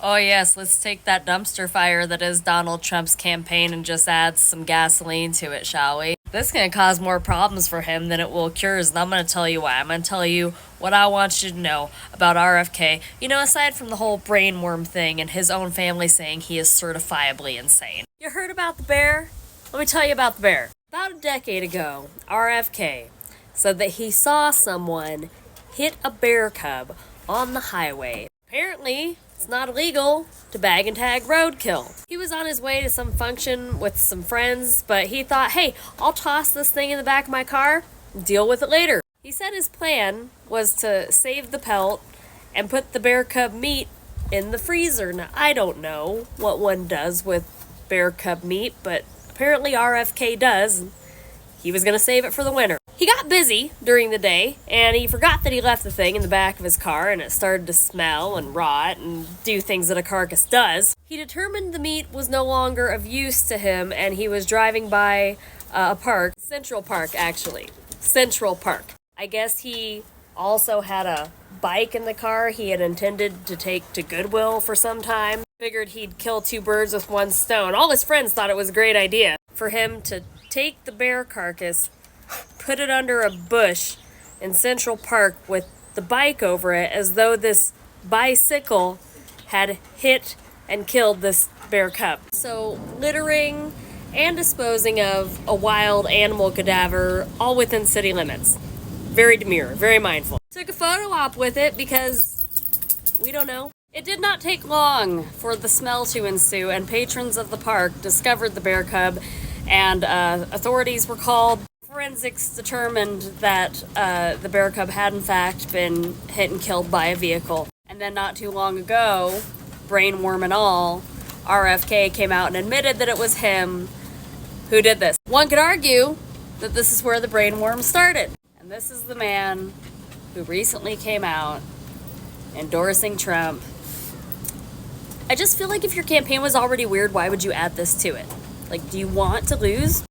Oh, yes, let's take that dumpster fire that is Donald Trump's campaign and just add some gasoline to it, shall we? This is going to cause more problems for him than it will cures, and I'm going to tell you why. I'm going to tell you what I want you to know about RFK. You know, aside from the whole brainworm thing and his own family saying he is certifiably insane. You heard about the bear? Let me tell you about the bear. About a decade ago, RFK said that he saw someone hit a bear cub on the highway. Apparently, it's not illegal to bag and tag roadkill. He was on his way to some function with some friends, but he thought, hey, I'll toss this thing in the back of my car and deal with it later. He said his plan was to save the pelt and put the bear cub meat in the freezer. Now, I don't know what one does with bear cub meat, but apparently RFK does. He was going to save it for the winter. He got busy during the day, and he forgot that he left the thing in the back of his car, and it started to smell and rot and do things that a carcass does. He determined the meat was no longer of use to him, and he was driving by a park, Central Park, actually. Central Park. I guess he also had a bike in the car he had intended to take to Goodwill for some time. Figured he'd kill two birds with one stone. All his friends thought it was a great idea for him to take the bear carcass, put it under a bush in Central Park with the bike over it, as though this bicycle had hit and killed this bear cub. So littering and disposing of a wild animal cadaver all within city limits. Very demure, very mindful. Took a photo op with it because we don't know. It did not take long for the smell to ensue, and patrons of the park discovered the bear cub, and authorities were called. Forensics determined that the bear cub had in fact been hit and killed by a vehicle. And then not too long ago, brainworm and all, RFK came out and admitted that it was him who did this. One could argue that this is where the brainworm started. And this is the man who recently came out endorsing Trump. I just feel like if your campaign was already weird, why would you add this to it? Like, do you want to lose?